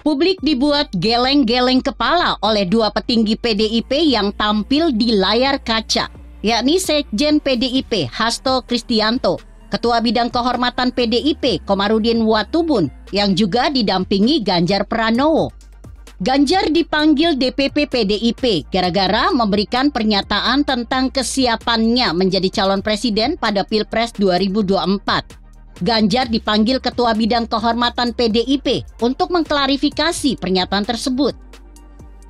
Publik dibuat geleng-geleng kepala oleh dua petinggi PDIP yang tampil di layar kaca, yakni Sekjen PDIP Hasto Kristianto, Ketua Bidang Kehormatan PDIP Komarudin Watubun, yang juga didampingi Ganjar Pranowo. Ganjar dipanggil DPP PDIP gara-gara memberikan pernyataan tentang kesiapannya menjadi calon presiden pada Pilpres 2024. Ganjar dipanggil Ketua Bidang Kehormatan PDIP untuk mengklarifikasi pernyataan tersebut.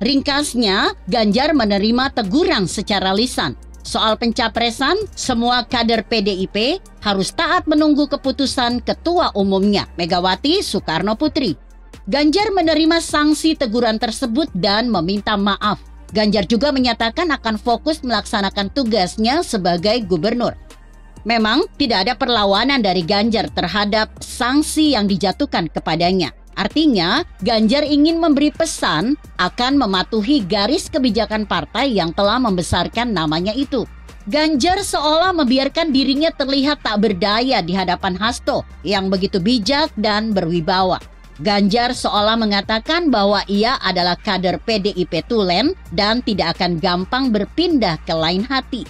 Ringkasnya, Ganjar menerima teguran secara lisan. Soal pencapresan, semua kader PDIP harus taat menunggu keputusan Ketua Umumnya, Megawati Soekarno Putri. Ganjar menerima sanksi teguran tersebut dan meminta maaf. Ganjar juga menyatakan akan fokus melaksanakan tugasnya sebagai gubernur. Memang tidak ada perlawanan dari Ganjar terhadap sanksi yang dijatuhkan kepadanya. Artinya, Ganjar ingin memberi pesan akan mematuhi garis kebijakan partai yang telah membesarkan namanya itu. Ganjar seolah membiarkan dirinya terlihat tak berdaya di hadapan Hasto yang begitu bijak dan berwibawa. Ganjar seolah mengatakan bahwa ia adalah kader PDIP tulen dan tidak akan gampang berpindah ke lain hati.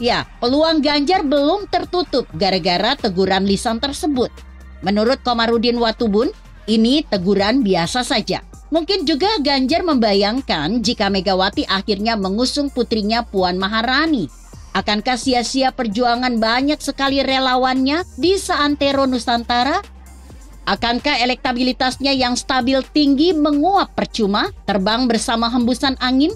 Ya, peluang Ganjar belum tertutup gara-gara teguran lisan tersebut. Menurut Komarudin Watubun, ini teguran biasa saja. Mungkin juga Ganjar membayangkan jika Megawati akhirnya mengusung putrinya Puan Maharani. Akankah sia-sia perjuangan banyak sekali relawannya di seantero Nusantara? Akankah elektabilitasnya yang stabil tinggi menguap percuma, terbang bersama hembusan angin?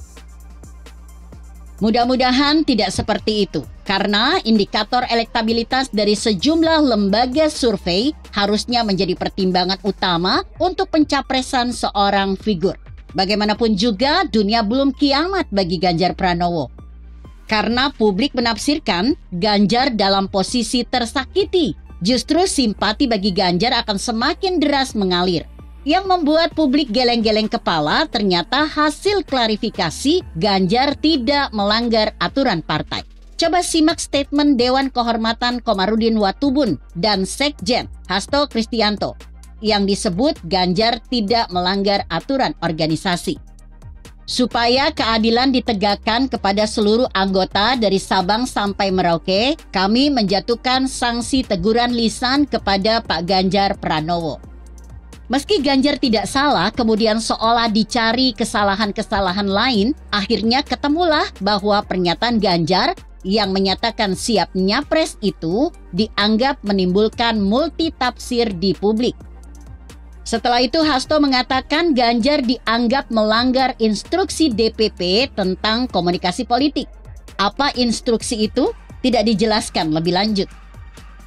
Mudah-mudahan tidak seperti itu, karena indikator elektabilitas dari sejumlah lembaga survei harusnya menjadi pertimbangan utama untuk pencapresan seorang figur. Bagaimanapun juga, dunia belum kiamat bagi Ganjar Pranowo. Karena publik menafsirkan Ganjar dalam posisi tersakiti, justru simpati bagi Ganjar akan semakin deras mengalir. Yang membuat publik geleng-geleng kepala ternyata hasil klarifikasi Ganjar tidak melanggar aturan partai. Coba simak statement Dewan Kehormatan Komarudin Watubun dan Sekjen Hasto Kristianto yang disebut Ganjar tidak melanggar aturan organisasi. Supaya keadilan ditegakkan kepada seluruh anggota dari Sabang sampai Merauke, kami menjatuhkan sanksi teguran lisan kepada Pak Ganjar Pranowo. Meski Ganjar tidak salah, kemudian seolah dicari kesalahan-kesalahan lain, akhirnya ketemulah bahwa pernyataan Ganjar yang menyatakan siap nyapres itu dianggap menimbulkan multitafsir di publik. Setelah itu Hasto mengatakan Ganjar dianggap melanggar instruksi DPP tentang komunikasi politik. Apa instruksi itu? Tidak dijelaskan lebih lanjut.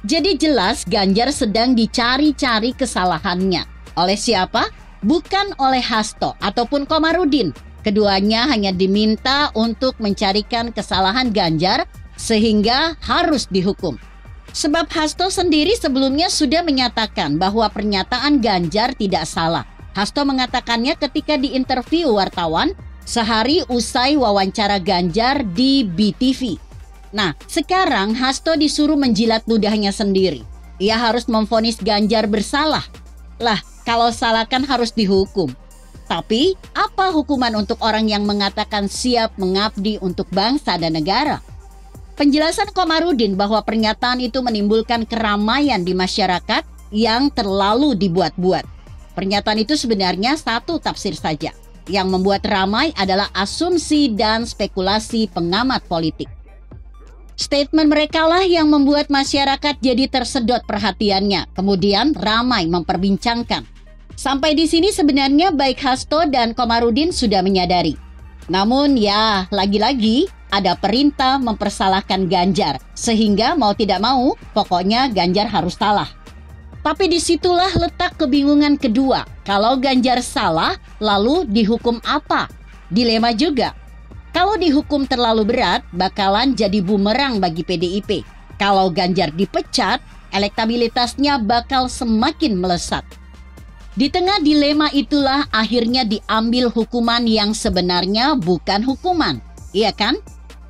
Jadi jelas Ganjar sedang dicari-cari kesalahannya. Oleh siapa? Bukan oleh Hasto ataupun Komarudin. Keduanya hanya diminta untuk mencarikan kesalahan Ganjar sehingga harus dihukum. Sebab Hasto sendiri sebelumnya sudah menyatakan bahwa pernyataan Ganjar tidak salah. Hasto mengatakannya ketika diinterview wartawan sehari usai wawancara Ganjar di BTV. Nah, sekarang Hasto disuruh menjilat ludahnya sendiri. Ia harus memvonis Ganjar bersalah. Lah, kalau salah kan harus dihukum. Tapi, apa hukuman untuk orang yang mengatakan siap mengabdi untuk bangsa dan negara? Penjelasan Komarudin bahwa pernyataan itu menimbulkan keramaian di masyarakat yang terlalu dibuat-buat. Pernyataan itu sebenarnya satu tafsir saja. Yang membuat ramai adalah asumsi dan spekulasi pengamat politik. Statement mereka lah yang membuat masyarakat jadi tersedot perhatiannya, kemudian ramai memperbincangkan. Sampai di sini sebenarnya baik Hasto dan Komarudin sudah menyadari. Namun ya, lagi-lagi ada perintah mempersalahkan Ganjar, sehingga mau tidak mau, pokoknya Ganjar harus salah. Tapi disitulah letak kebingungan kedua. Kalau Ganjar salah, lalu dihukum apa? Dilema juga. Kalau dihukum terlalu berat, bakalan jadi bumerang bagi PDIP. Kalau Ganjar dipecat, elektabilitasnya bakal semakin melesat. Di tengah dilema itulah akhirnya diambil hukuman yang sebenarnya bukan hukuman. Iya kan?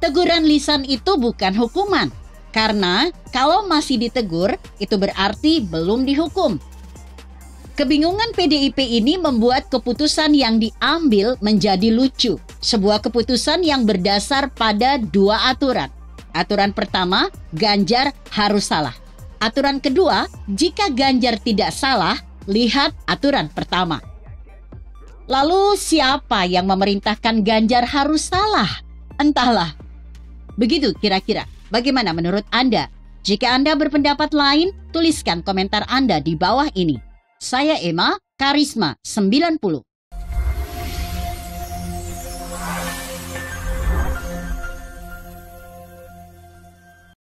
Teguran lisan itu bukan hukuman. Karena kalau masih ditegur, itu berarti belum dihukum. Kebingungan PDIP ini membuat keputusan yang diambil menjadi lucu. Sebuah keputusan yang berdasar pada dua aturan. Aturan pertama, Ganjar harus salah. Aturan kedua, jika Ganjar tidak salah, lihat aturan pertama. Lalu siapa yang memerintahkan Ganjar harus salah? Entahlah. Begitu kira-kira. Bagaimana menurut Anda? Jika Anda berpendapat lain, tuliskan komentar Anda di bawah ini. Saya Emma, Karisma 90.